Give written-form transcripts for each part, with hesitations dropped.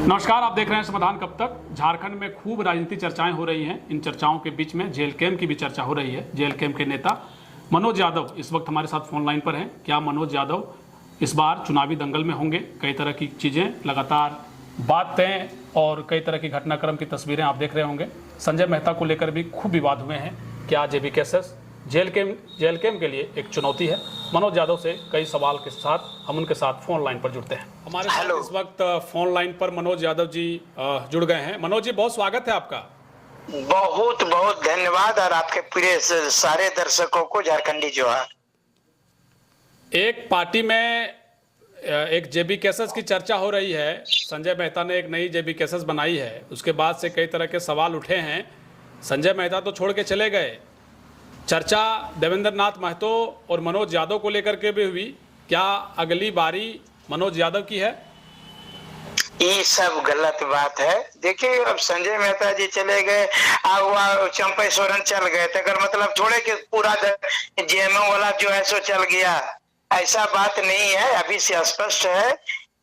नमस्कार, आप देख रहे हैं समाधान कब तक। झारखंड में खूब राजनीतिक चर्चाएं हो रही हैं। इन चर्चाओं के बीच में जेएलकेएम की भी चर्चा हो रही है। जेएलकेएम के नेता मनोज यादव इस वक्त हमारे साथ फोन लाइन पर हैं। क्या मनोज यादव इस बार चुनावी दंगल में होंगे? कई तरह की चीजें, लगातार बातें और कई तरह की घटनाक्रम की तस्वीरें आप देख रहे होंगे। संजय मेहता को लेकर भी खूब विवाद हुए हैं। क्या जेबीकेएसएस जेएलकेएम के लिए एक चुनौती है? मनोज यादव से कई सवाल के साथ हम उनके साथ फोन लाइन पर जुड़ते हैं। हमारे साथ इस वक्त फोन लाइन पर मनोज यादव जी जुड़ गए हैं। मनोज जी, बहुत स्वागत है आपका। बहुत बहुत धन्यवाद और आपके प्रिय सारे दर्शकों को झारखंडी जोहार। एक पार्टी में एक जेबीकेएसएस की चर्चा हो रही है। संजय मेहता ने एक नई जेबीकेएसएस बनाई है। उसके बाद से कई तरह के सवाल उठे हैं। संजय मेहता तो छोड़ के चले गए। चर्चा देवेंद्र नाथ महतो और मनोज यादव को लेकर के भी हुई। क्या अगली बारी मनोज यादव की है? ये सब गलत बात है। देखिए, अब संजय मेहता जी चले गए, चंपई सोरेन चल गए, तो अगर मतलब छोड़े कि पूरा जेएमएम वाला जो है सो चल गया, ऐसा बात नहीं है। अभी से स्पष्ट है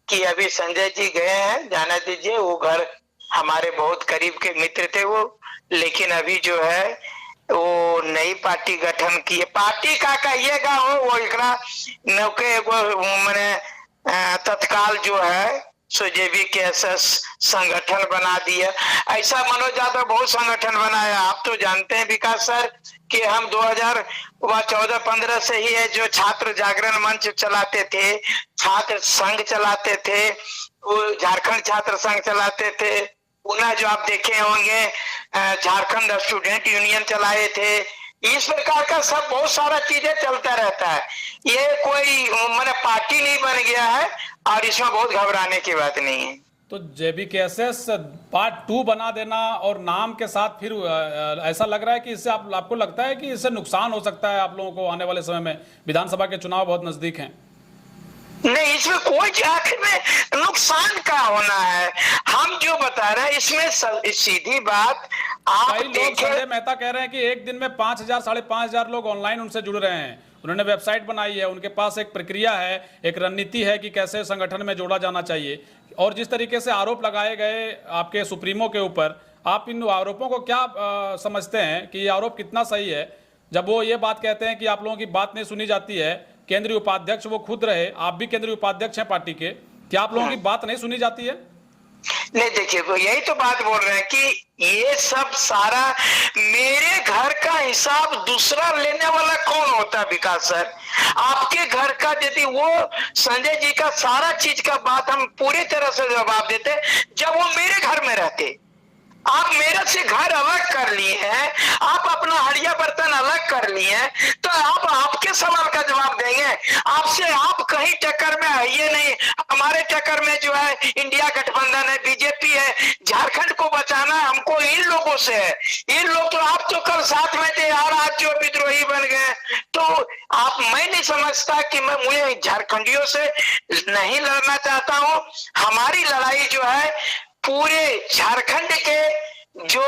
कि अभी संजय जी गए हैं, जाने दीजिए। वो घर हमारे बहुत करीब के मित्र थे वो, लेकिन अभी जो है वो नई पार्टी गठन की है। पार्टी का कहिएगा वो एकरा नौके मैंने तत्काल जो है सो जेबीकेएसएस संगठन बना दिया। ऐसा मनोज यादव बहुत संगठन बनाया। आप तो जानते हैं विकास सर कि हम 2014-15 से ही है जो छात्र जागरण मंच चलाते थे, छात्र संघ चलाते थे, वो झारखंड छात्र संघ चलाते थे। पुनः जो आप देखे होंगे झारखंड स्टूडेंट यूनियन चलाए थे। इस प्रकार का सब बहुत सारा चीजें चलता रहता है। ये कोई मैंने पार्टी नहीं बन गया है और इसमें बहुत घबराने की बात नहीं है। तो जेबीकेएसएस पार्ट 2 बना देना और नाम के साथ फिर ऐसा लग रहा है कि इससे आपको लगता है कि इससे नुकसान हो सकता है आप लोगों को आने वाले समय में? विधानसभा के चुनाव बहुत नजदीक हैं। नहीं, इसमें कोई आखिर में नुकसान का होना है। हम जो बता रहे हैं इसमें सीधी बात आप कई लोग संजय मेहता कह रहे हैं कि एक दिन में 5,000 5,500 लोग ऑनलाइन उनसे जुड़ रहे हैं। उन्होंने वेबसाइट बनाई है, उनके पास एक प्रक्रिया है, एक रणनीति है कि कैसे संगठन में जोड़ा जाना चाहिए। और जिस तरीके से आरोप लगाए गए आपके सुप्रीमो के ऊपर, आप इन आरोपों को क्या समझते हैं कि ये आरोप कितना सही है? जब वो ये बात कहते हैं कि आप लोगों की बात नहीं सुनी जाती है, केंद्रीय उपाध्यक्ष वो खुद रहे, आप भी केंद्रीय उपाध्यक्ष हैं पार्टी के, क्या आप लोगों की बात नहीं सुनी जाती है? नहीं, देखिए, यही तो बात बोल रहे हैं कि ये सब सारा मेरे घर का हिसाब दूसरा लेने वाला कौन होता है विकास सर? आपके घर का यदि वो संजय जी का सारा चीज का बात हम पूरी तरह से जवाब देते जब वो मेरे घर में रहते। आप मेरे से घर अलग कर लिए हैं, आप अपना हड़िया बर्तन अलग कर लिए हैं, तो आप आपके सवाल का जवाब देंगे? आपसे आप कहीं टक्कर में है ये नहीं। हमारे टक्कर में जो है इंडिया गठबंधन है, बीजेपी है। झारखंड को बचाना हमको इन लोगों से है। इन लोग तो आप तो कल साथ में थे और आज जो विद्रोही बन गए। तो आप, मैं नहीं समझता कि मुझे झारखंडियों से नहीं लड़ना चाहता हूं। हमारी लड़ाई जो है पूरे झारखंड के जो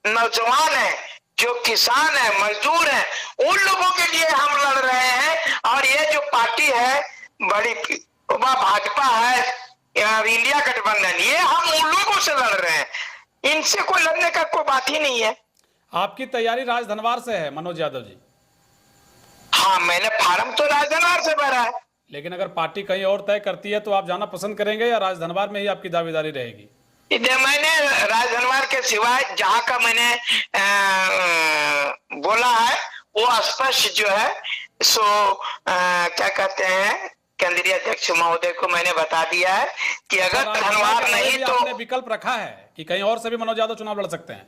नौजवान है, जो किसान है, मजदूर है, उन लोगों के लिए हम लड़ रहे हैं। और ये जो पार्टी है बड़ी भाजपा है, इंडिया गठबंधन, ये हम उन लोगों से लड़ रहे हैं। इनसे कोई लड़ने का कोई बात ही नहीं है। आपकी तैयारी राजधनवार से है मनोज यादव जी? हाँ, मैंने फार्म तो राजधनवार से भरा है। लेकिन अगर पार्टी कहीं और तय करती है तो आप जाना पसंद करेंगे या राजधनवार में ही आपकी दावेदारी रहेगी? मैंने राजधनवार के सिवाय जहां का मैंने बोला है वो स्पष्ट जो है सो क्या कहते हैं केंद्रीय अध्यक्ष महोदय को मैंने बता दिया है कि अगर धनवार नहीं तो आपने विकल्प रखा है कि कहीं और से भी मनोज यादव चुनाव लड़ सकते हैं।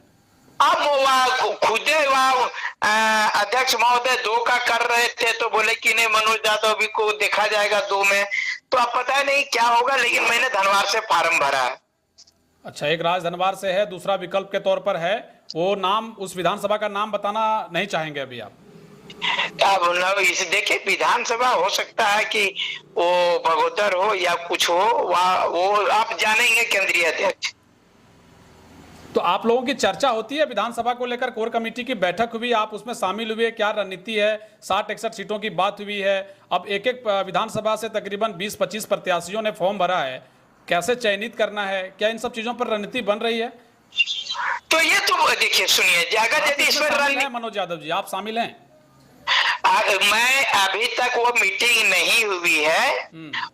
अब खुद अध्यक्ष महोदय 2 का कर रहे थे तो बोले कि नहीं मनोज यादव भी को देखा जाएगा 2 में। तो अब पता नहीं क्या होगा, लेकिन मैंने धनवार से फार्म भरा है। अच्छा, एक राजधनवार से है, दूसरा विकल्प के तौर पर है। वो नाम, उस विधानसभा का नाम बताना नहीं चाहेंगे अभी आप? अब इसे देखिए, विधानसभा हो सकता है कि वो बगोदर हो या कुछ हो, वो आप जानेंगे केंद्रीय अध्यक्ष। तो आप लोगों की चर्चा होती है विधानसभा को लेकर? कोर कमेटी की बैठक हुई, आप उसमें शामिल हुए, क्या रणनीति है? 60-61 सीटों की बात हुई है। अब एक एक विधानसभा से तकरीबन 20-25 प्रत्याशियों ने फॉर्म भरा है। कैसे चयनित करना है, क्या इन सब चीजों पर रणनीति बन रही है? तो ये तो देखिए सुनिए, अगर यदि इसमें रणनीति, मनोज यादव जी आप शामिल हैं? मैं अभी तक वो मीटिंग नहीं हुई है,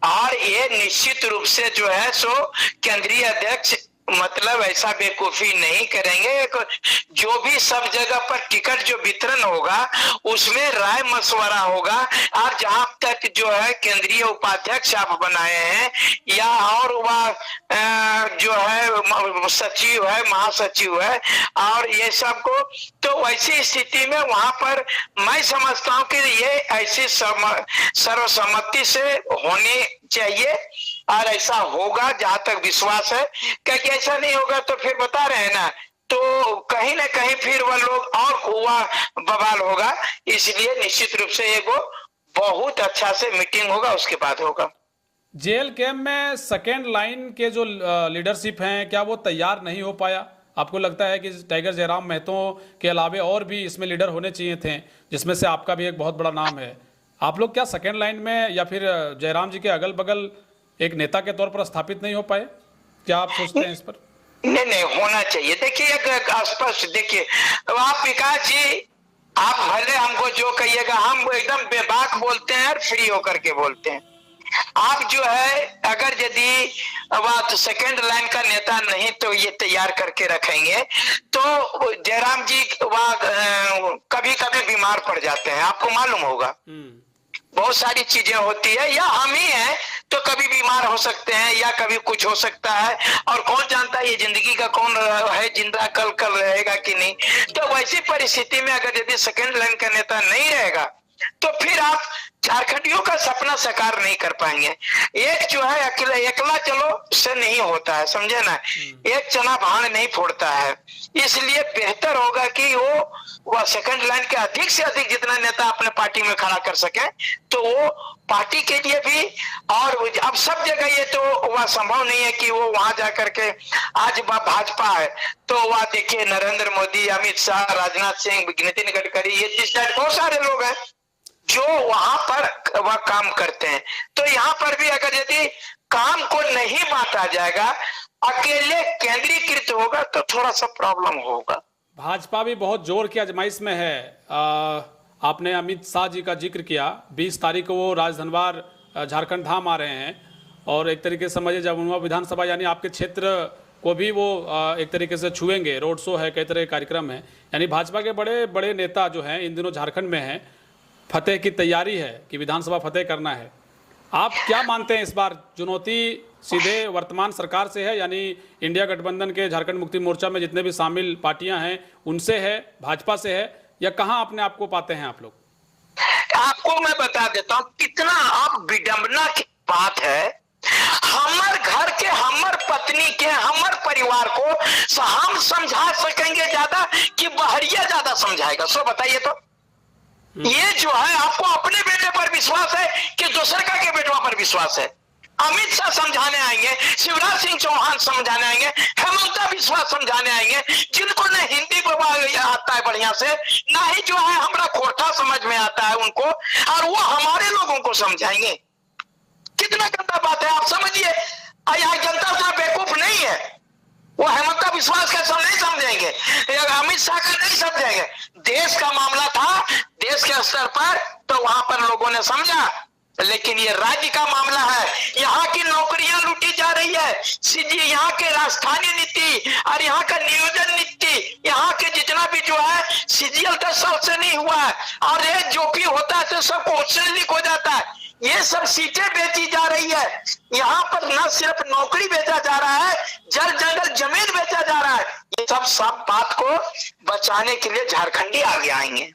और ये निश्चित रूप से जो है सो केंद्रीय अध्यक्ष मतलब ऐसा बेवकूफी नहीं करेंगे। जो भी सब जगह पर टिकट जो वितरण होगा उसमें राय मशवरा होगा, और जहां तक जो है केंद्रीय उपाध्यक्ष आप बनाए हैं या और वह जो है सचिव है, महासचिव है, और ये सब को, तो वैसी स्थिति में वहां पर मैं समझता हूं कि ये ऐसी सर्वसम्मति से होनी चाहिए, और ऐसा होगा जहां तक विश्वास है। क्योंकि ऐसा नहीं होगा तो फिर बता रहे हैं ना, तो कहीं ना कहीं फिर वह लोग और हुआ बवाल होगा। इसलिए निश्चित रूप से ये बहुत अच्छा से मीटिंग होगा, उसके बाद होगा। जेल कैंप में सेकेंड लाइन के जो लीडरशिप हैं, क्या वो तैयार नहीं हो पाया? आपको लगता है कि टाइगर जयराम महतो के अलावे और भी इसमें लीडर होने चाहिए थे, जिसमें से आपका भी एक बहुत बड़ा नाम है? आप लोग क्या सेकेंड लाइन में या फिर जयराम जी के अगल बगल एक नेता के तौर पर स्थापित नहीं हो पाए? क्या आप सोचते हैं इस पर? नहीं होना चाहिए। देखिए स्पष्ट देखिए, आप विकास जी, आप भले हमको जो कहिएगा, हम एकदम बेबाक बोलते हैं और फ्री होकर के बोलते हैं। आप जो है अगर यदि वह सेकेंड लाइन का नेता नहीं तो ये तैयार करके रखेंगे, तो जयराम जी वह कभी कभी बीमार पड़ जाते हैं, आपको मालूम होगा। बहुत सारी चीजें होती है, या हम ही हैं तो कभी बीमार हो सकते हैं या कभी कुछ हो सकता है, और कौन जानता है ये जिंदगी का कौन है जिंदा कल रहेगा कि नहीं। तो वैसी परिस्थिति में अगर यदि सेकेंड लाइन का नेता नहीं रहेगा तो फिर आप झारखंडियों का सपना साकार नहीं कर पाएंगे। एक जो है अकेला चलो से नहीं होता है, समझे ना, एक चना भांग नहीं फोड़ता है। इसलिए बेहतर होगा कि वह सेकंड लाइन के अधिक से अधिक जितना नेता अपने पार्टी में खड़ा कर सके, तो वो पार्टी के लिए भी, और अब सब जगह ये तो वह संभव नहीं है कि वो वहां जाकर के, आज भाजपा है तो वह देखिए नरेंद्र मोदी, अमित शाह, राजनाथ सिंह, नितिन गडकरी, ये जिस बहुत सारे लोग हैं जो वहां पर वह काम करते हैं। तो यहाँ पर भी अगर यदि काम को नहीं बांटा जाएगा, अकेले केंद्रीकृत होगा तो थोड़ा सा प्रॉब्लम होगा। भाजपा भी बहुत जोर की आजमाइश में है। आपने अमित शाह जी का जिक्र किया, 20 तारीख को वो राजधनवार झारखंड धाम आ रहे हैं, और एक तरीके से समझिए जमुआ विधानसभा यानी आपके क्षेत्र को भी वो एक तरीके से छुएंगे। रोड शो है, कई तरह के कार्यक्रम है, यानी भाजपा के बड़े बड़े नेता जो हैं इन दिनों झारखंड में हैं। फतेह की तैयारी है कि विधानसभा फतेह करना है। आप क्या मानते हैं, इस बार चुनौती सीधे वर्तमान सरकार से है, यानी इंडिया गठबंधन के झारखंड मुक्ति मोर्चा में जितने भी शामिल पार्टियां हैं उनसे है, भाजपा से है, या कहां अपने आप को पाते हैं आप लोग? आपको मैं बता देता हूं कितना आप विडंबना की बात है। हमर घर के, हमर पत्नी के, हमर परिवार को हम समझा सकेंगे ज्यादा कि बहरिया ज्यादा समझाएगा? सो बताइए तो। ये जो है आपको अपने बेटे पर विश्वास है कि दूसरे का के बेटवा पर विश्वास है? अमित शाह समझाने आएंगे, शिवराज सिंह चौहान समझाने आएंगे, हेमंता बिस्वा समझाने आएंगे, जिनको न हिंदी आता है बढ़िया से, ना ही जो है हमारा खोटा समझ में आता है उनको, और वो हमारे लोगों को समझाएंगे। कितना गंदा बात है, आप समझिए। यहाँ जनता उतना बेवकूफ नहीं है, वो हेमंता विश्वास का सब नहीं समझेंगे, अमित शाह का नहीं समझेंगे। देश का मामला था, देश के स्तर पर तो वहां पर लोगों ने समझा, लेकिन ये राज्य का मामला है। यहाँ की नौकरियां लूटी जा रही है, यहाँ के राजधानी नीति और यहाँ का नियोजन नीति, यहाँ के जितना भी जो है सीजीएल 10 साल से नहीं हुआ है, और ये जो भी होता है तो सबको उससे लीक हो जाता है। ये सब सीटें बेची जा रही है। यहाँ पर न सिर्फ नौकरी बेचा जा रहा है, जल जंगल जमीन बेचा जा रहा है। ये सब बात को बचाने के लिए झारखंडी आगे आएंगे।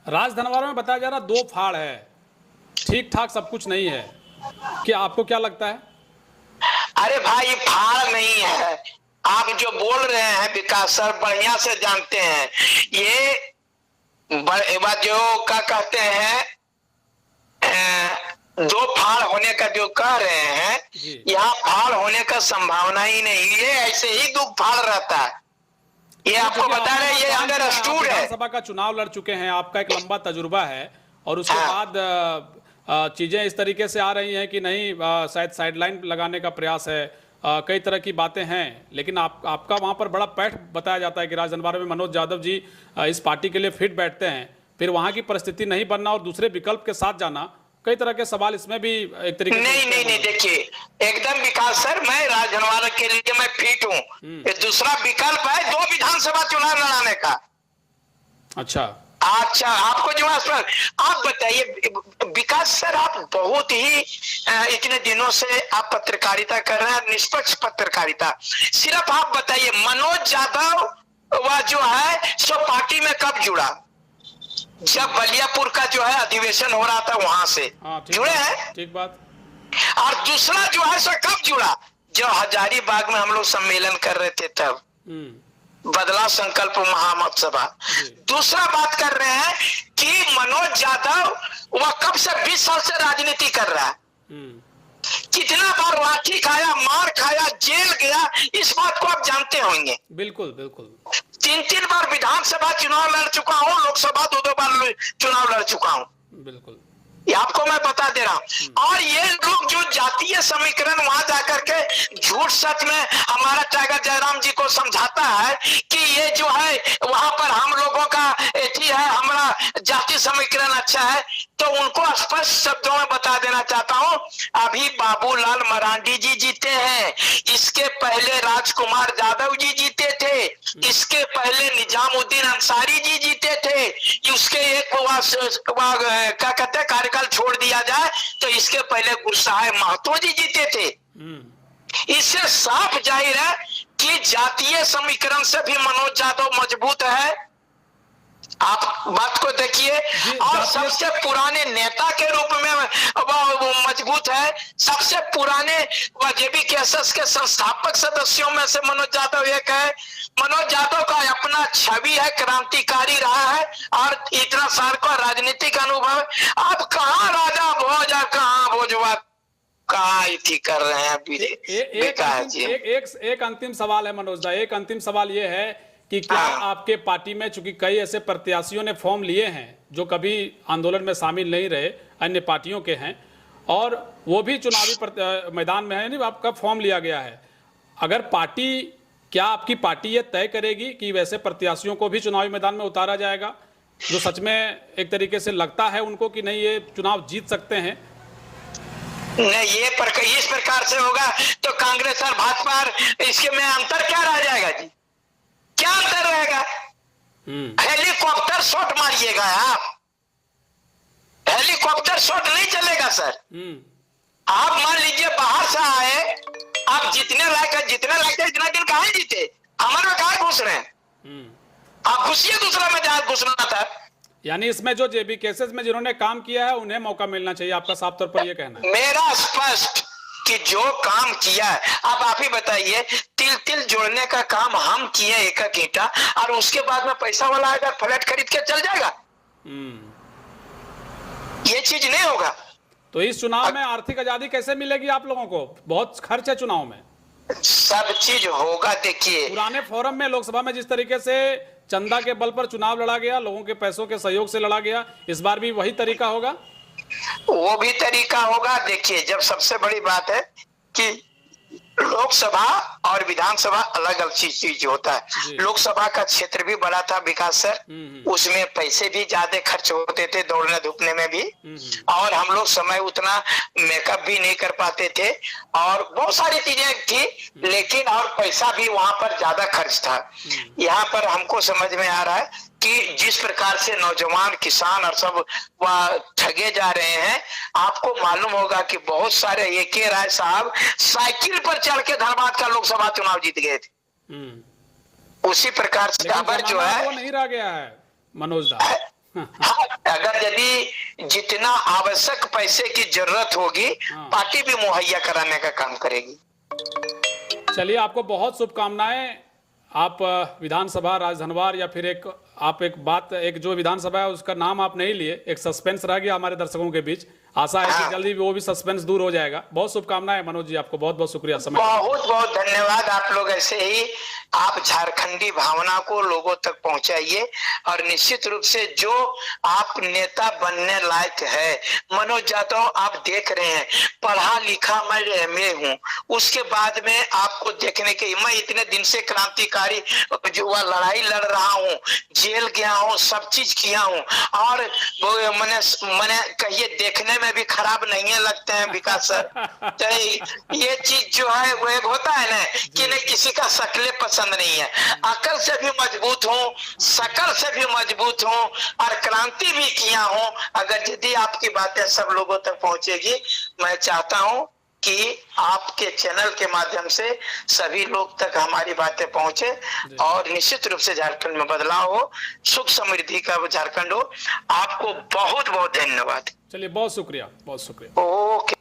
राजधनवार में बताया जा रहा 2 फाड़ है, ठीक ठाक सब कुछ नहीं है, क्या आपको क्या लगता है? अरे भाई फाड़ नहीं है, आप जो बोल रहे हैं विकास सर बढ़िया से जानते हैं। ये जो क्या कहते हैं 2 फाड़ होने का जो कह रहे हैं, यहाँ फाड़ होने का संभावना ही नहीं है, ऐसे ही 2 फाड़ रहता है। ये आपको बता रहे हैं, ये अंडरस्टूड है। विधानसभा का चुनाव लड़ चुके हैं, आपका एक लंबा तजुर्बा है, और उसके बाद चीज़ें इस तरीके से आ रही हैं कि नहीं, शायद साइडलाइन लगाने का प्रयास है, कई तरह की बातें हैं, लेकिन आपका वहाँ पर बड़ा पैठ बताया जाता है कि राजधनवार में मनोज यादव जी इस पार्टी के लिए फिट बैठते हैं, फिर वहाँ की परिस्थिति नहीं बनना और दूसरे विकल्प के साथ जाना, कई तरह के सवाल इसमें भी एक तरीके से नहीं देखिए, एकदम विकास सर, मैं राजधनवार के लिए मैं फिट हूँ। ये दूसरा विकल्प है 2 विधानसभा चुनाव लड़ाने का। अच्छा, आपको जो आप बताइए विकास सर, आप बहुत ही इतने दिनों से आप पत्रकारिता कर रहे हैं, निष्पक्ष पत्रकारिता। सिर्फ आप बताइए मनोज यादव वह जो है सो पार्टी में कब जुड़ा? जब बलियापुर का जो है अधिवेशन हो रहा था वहां से जुड़े हैं। ठीक बात। और दूसरा जो है सो कब जुड़ा? जब हजारीबाग में हम लोग सम्मेलन कर रहे थे तब, बदलाव संकल्प महासभा। दूसरा बात कर रहे हैं कि मनोज यादव वह कब से 20 साल से राजनीति कर रहा है, कितना बार लाठी खाया, मार खाया, जेल गया, इस बात को आप जानते होंगे। बिल्कुल बिल्कुल। 3 बार विधानसभा चुनाव लड़ चुका हूँ, लोकसभा 2 बार चुनाव लड़ चुका हूँ। बिल्कुल, ये आपको मैं बता दे रहा हूँ। और ये लोग जो जातीय समीकरण वहां जाकर के झूठ सच में हमारा टाइगर जयराम जी को समझाता है कि ये जो है वहां पर हम लोगों का एथी है, हमारा जातीय समीकरण अच्छा है, तो उनको स्पष्ट शब्दों में बता देना चाहता हूँ, अभी बाबूलाल मरांडी जी जीते हैं, इसके पहले राजकुमार यादव जी जीते थे, इसके पहले निजामुद्दीन अंसारी जी जीते थे, उसके एक क्या कहते हैं कार्यकाल छोड़ दिया जाए तो इसके पहले गुरसाहिब महतो जी जीते थे। इससे साफ जाहिर है कि जातीय समीकरण से भी मनोज यादव मजबूत है। आप बात को देखिए, और सबसे पुराने नेता के रूप में वो मजबूत है। सबसे पुराने जेबीकेएसएस के संस्थापक सदस्यों में से मनोज यादव एक है। मनोज यादव का अपना छवि है, क्रांतिकारी रहा है और इतना साल का राजनीतिक अनुभव है। आप कहाँ राजा भोज और कहाँ भोजवा कहाँ इति कर रहे हैं? एक अंतिम सवाल है मनोज दा, एक अंतिम सवाल ये है कि क्या आपके पार्टी में, चूंकि कई ऐसे प्रत्याशियों ने फॉर्म लिए हैं जो कभी आंदोलन में शामिल नहीं रहे, अन्य पार्टियों के हैं, और वो भी चुनावी मैदान में है, नहीं आपका फॉर्म लिया गया है, अगर पार्टी, क्या आपकी पार्टी ये तय करेगी कि वैसे प्रत्याशियों को भी चुनावी मैदान में उतारा जाएगा जो सच में एक तरीके से लगता है उनको कि नहीं ये चुनाव जीत सकते हैं? नहीं, इस प्रकार से होगा तो कांग्रेस और भाजपा, इसके में अंतर क्या रह जाएगा जी? क्या अंतर रहेगा? हेलीकॉप्टर शॉट मारिएगा आप, हेलीकॉप्टर शॉट नहीं चलेगा सर। आप मान लीजिए बाहर से आए, आप जितने लायक है इतना दिन कहाँ जीते, हमारे में कहाँ घुस रहे हैं? आप घुसिए दूसरा में जहां घुसना था। यानी इसमें जो जेबीकेएसएस में जिन्होंने काम किया है उन्हें मौका मिलना चाहिए, आपका साफ तौर पर यह कहना है? मेरा स्पष्ट कि जो काम किया है, अब आप ही बताइए, तिल जोड़ने का काम हम किए एक ईंटा, और उसके बाद में पैसा वाला अगर फ्लैट खरीद के चल जाएगा, ये चीज नहीं होगा। तो इस चुनाव में आर्थिक आजादी कैसे मिलेगी आप लोगों को? बहुत खर्च है चुनाव में। सब चीज होगा। देखिए, पुराने फोरम में लोकसभा में जिस तरीके से चंदा के बल पर चुनाव लड़ा गया, लोगों के पैसों के सहयोग से लड़ा गया, इस बार भी वही तरीका होगा? वो भी तरीका होगा। देखिए, जब सबसे बड़ी बात है कि लोकसभा और विधानसभा अलग अलग चीज होता है। लोकसभा का क्षेत्र भी बड़ा था विकास सर, उसमें पैसे भी ज्यादा खर्च होते थे दौड़ने धूपने में भी, और हम लोग समय उतना मेकअप भी नहीं कर पाते थे, और बहुत सारी चीजें थी, लेकिन और पैसा भी वहां पर ज्यादा खर्च था। यहाँ पर हमको समझ में आ रहा है कि जिस प्रकार से नौजवान किसान और सब वह ठगे जा रहे हैं, आपको मालूम होगा कि बहुत सारे AK राय साहब साइकिल पर चढ़ के धनबाद का लोकसभा चुनाव जीत गए थे। उसी प्रकार से खबर जो है वो नहीं रह गया है मनोज दा। हाँ, अगर यदि जितना आवश्यक पैसे की जरूरत होगी, पार्टी भी मुहैया कराने का काम करेगी। चलिए, आपको बहुत शुभकामनाएं। आप विधानसभा राजधनवार, या फिर एक जो विधानसभा है उसका नाम आप नहीं लिए, एक सस्पेंस रह गया हमारे दर्शकों के बीच। आशा है कि जल्दी वो भी सस्पेंस दूर हो जाएगा। बहुत शुभकामनाएं मनोज जी, आपको बहुत बहुत शुक्रिया समय। बहुत बहुत धन्यवाद। आप लोग ऐसे ही आप झारखंडी भावना को लोगों तक पहुंचाइए और निश्चित रूप से जो आप नेता बनने लायक है, मनोज यादव आप देख रहे हैं, पढ़ा लिखा मैं एमए हूं, उसके बाद में आपको देखने के मैं इतने दिन से क्रांतिकारी जो वह लड़ाई लड़ रहा हूं, जेल गया हूं, सब चीज किया हूं, और मैंने कहिए देखने में भी खराब नहीं है लगते हैं विकास सर। तो ये चीज जो है वो एक होता है ना कि नहीं किसी का शक्लें पसंद नहीं है, अकल से भी मजबूत हूँ, शकल से भी मजबूत हूँ और क्रांति भी किया हूँ। अगर यदि आपकी बातें सब लोगों तक पहुंचेगी, मैं चाहता हूँ कि आपके चैनल के माध्यम से सभी लोग तक हमारी बातें पहुंचे और निश्चित रूप से झारखंड में बदलाव हो, सुख समृद्धि का झारखंड हो। आपको बहुत बहुत धन्यवाद। चलिए, बहुत शुक्रिया, बहुत शुक्रिया। ओके।